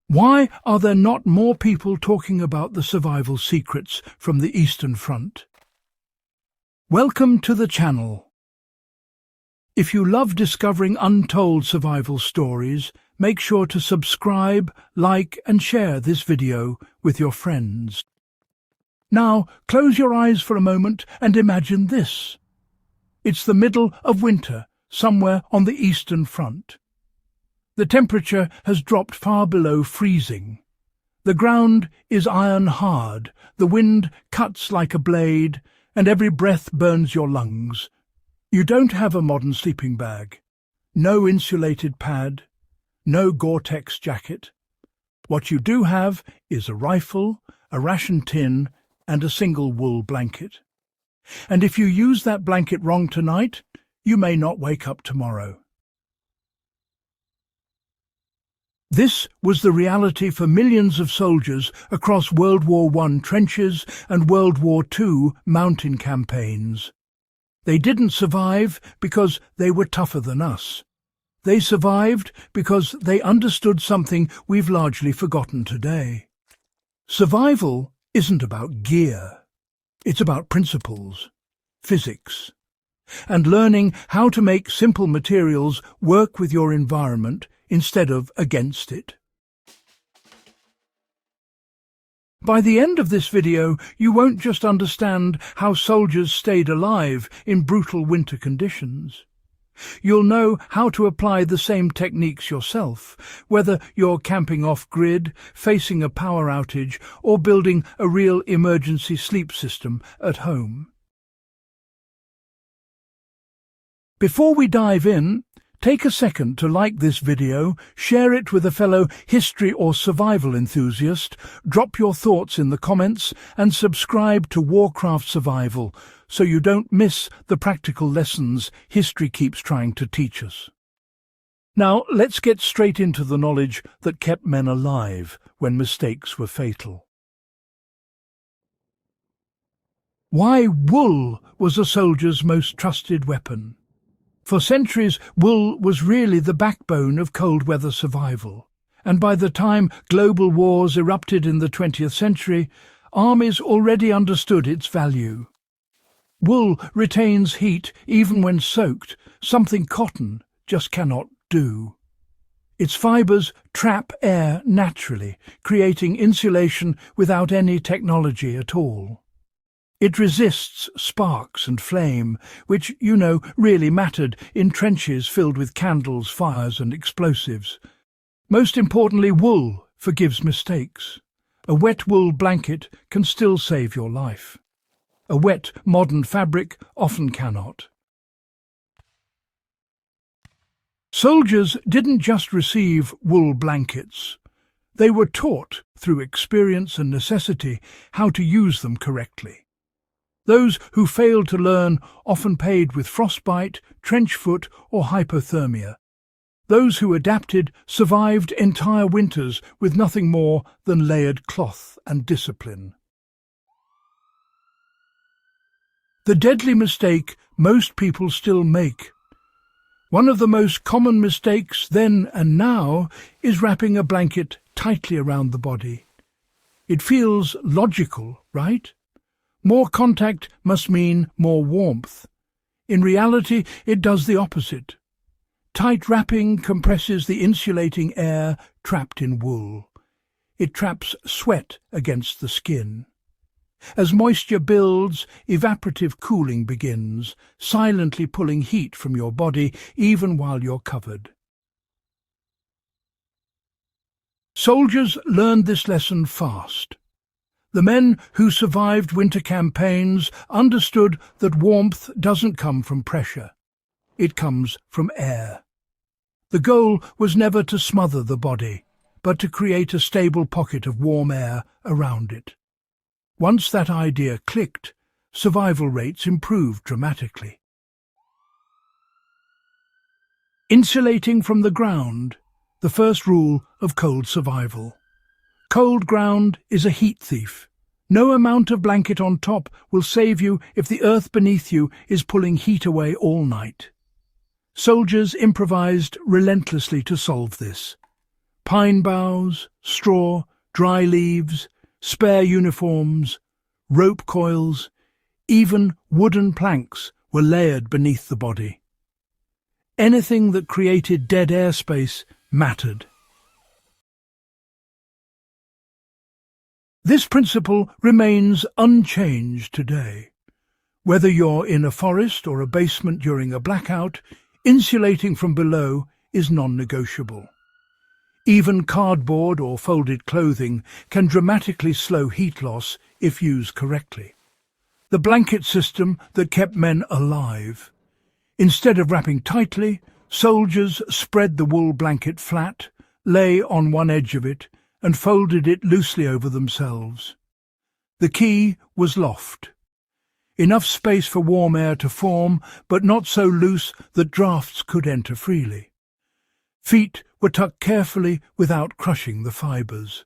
Why are there not more people talking about the survival secrets from the Eastern Front? Welcome to the channel. If you love discovering untold survival stories, make sure to subscribe, like and share this video with your friends. Now, close your eyes for a moment and imagine this. It's the middle of winter, somewhere on the Eastern Front. The temperature has dropped far below freezing. The ground is iron hard, the wind cuts like a blade, and every breath burns your lungs. You don't have a modern sleeping bag, no insulated pad, no Gore-Tex jacket. What you do have is a rifle, a ration tin, and a single wool blanket. And if you use that blanket wrong tonight, you may not wake up tomorrow. This was the reality for millions of soldiers across World War I trenches and World War II mountain campaigns. They didn't survive because they were tougher than us. They survived because they understood something we've largely forgotten today. Survival isn't about gear. It's about principles, physics, and learning how to make simple materials work with your environment instead of against it. By the end of this video, you won't just understand how soldiers stayed alive in brutal winter conditions. You'll know how to apply the same techniques yourself, whether you're camping off-grid, facing a power outage, or building a real emergency sleep system at home. Before we dive in, take a second to like this video, share it with a fellow history or survival enthusiast, drop your thoughts in the comments, and subscribe to Warcraft Survival so you don't miss the practical lessons history keeps trying to teach us. Now, let's get straight into the knowledge that kept men alive when mistakes were fatal. Why wool was a soldier's most trusted weapon. For centuries, wool was really the backbone of cold-weather survival, and by the time global wars erupted in the 20th century, armies already understood its value. Wool retains heat even when soaked, something cotton just cannot do. Its fibers trap air naturally, creating insulation without any technology at all. It resists sparks and flame, which, really mattered in trenches filled with candles, fires and explosives. Most importantly, wool forgives mistakes. A wet wool blanket can still save your life. A wet, modern fabric often cannot. Soldiers didn't just receive wool blankets. They were taught, through experience and necessity, how to use them correctly. Those who failed to learn often paid with frostbite, trench foot, or hypothermia. Those who adapted survived entire winters with nothing more than layered cloth and discipline. The deadly mistake most people still make. One of the most common mistakes then and now is wrapping a blanket tightly around the body. It feels logical, right? More contact must mean more warmth. In reality, it does the opposite. Tight wrapping compresses the insulating air trapped in wool. It traps sweat against the skin. As moisture builds, evaporative cooling begins, silently pulling heat from your body even while you're covered. Soldiers learned this lesson fast. The men who survived winter campaigns understood that warmth doesn't come from pressure. It comes from air. The goal was never to smother the body, but to create a stable pocket of warm air around it. Once that idea clicked, survival rates improved dramatically. Insulating from the ground, the first rule of cold survival. Cold ground is a heat thief. No amount of blanket on top will save you if the earth beneath you is pulling heat away all night. Soldiers improvised relentlessly to solve this. Pine boughs, straw, dry leaves, spare uniforms, rope coils, even wooden planks were layered beneath the body. Anything that created dead airspace mattered. This principle remains unchanged today. Whether you're in a forest or a basement during a blackout, insulating from below is non-negotiable. Even cardboard or folded clothing can dramatically slow heat loss if used correctly. The blanket system that kept men alive. Instead of wrapping tightly, soldiers spread the wool blanket flat, lay on one edge of it, and folded it loosely over themselves. The key was loft. Enough space for warm air to form, but not so loose that drafts could enter freely. Feet were tucked carefully without crushing the fibres.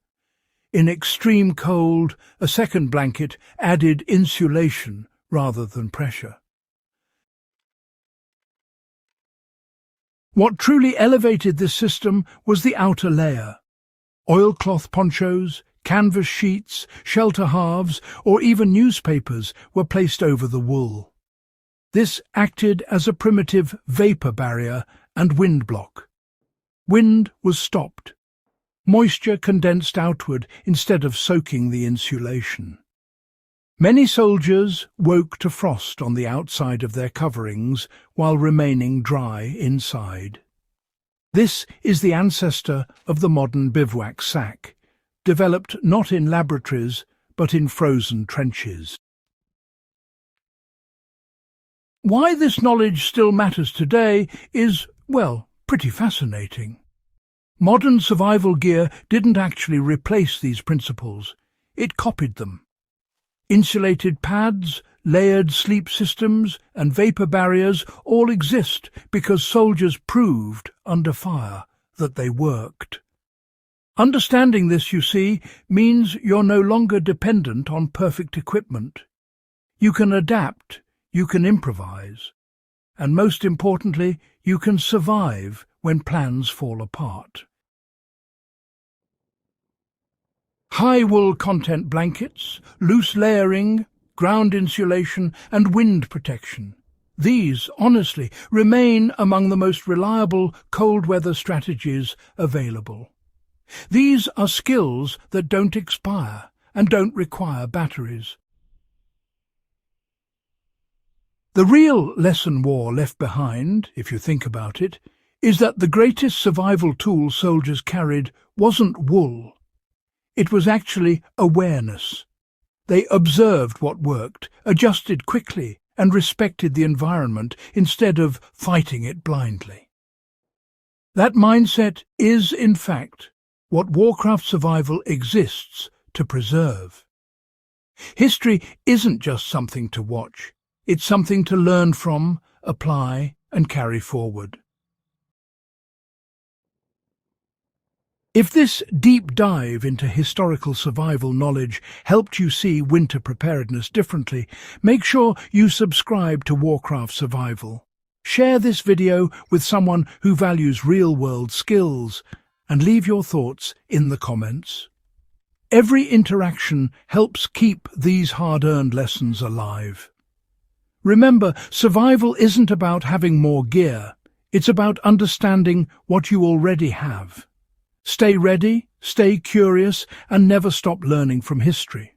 In extreme cold, a second blanket added insulation rather than pressure. What truly elevated this system was the outer layer. Oilcloth ponchos, canvas sheets, shelter halves, or even newspapers were placed over the wool. This acted as a primitive vapour barrier and wind block. Wind was stopped. Moisture condensed outward instead of soaking the insulation. Many soldiers woke to frost on the outside of their coverings while remaining dry inside. This is the ancestor of the modern bivouac sack, developed not in laboratories but in frozen trenches. Why this knowledge still matters today is, well, pretty fascinating. Modern survival gear didn't actually replace these principles, it copied them. Insulated pads, layered sleep systems, and vapour barriers all exist because soldiers proved, under fire, that they worked. Understanding this, you see, means you're no longer dependent on perfect equipment. You can adapt, you can improvise, and most importantly, you can survive when plans fall apart. High wool content blankets, loose layering, ground insulation and wind protection. These, honestly, remain among the most reliable cold weather strategies available. These are skills that don't expire and don't require batteries. The real lesson war left behind, if you think about it, is that the greatest survival tool soldiers carried wasn't wool. It was actually awareness. They observed what worked, adjusted quickly, and respected the environment instead of fighting it blindly. That mindset is, in fact, what Warcraft Survival exists to preserve. History isn't just something to watch, it's something to learn from, apply, and carry forward. If this deep dive into historical survival knowledge helped you see winter preparedness differently, make sure you subscribe to Warcraft Survival. Share this video with someone who values real-world skills, and leave your thoughts in the comments. Every interaction helps keep these hard-earned lessons alive. Remember, survival isn't about having more gear. It's about understanding what you already have. Stay ready, stay curious, and never stop learning from history.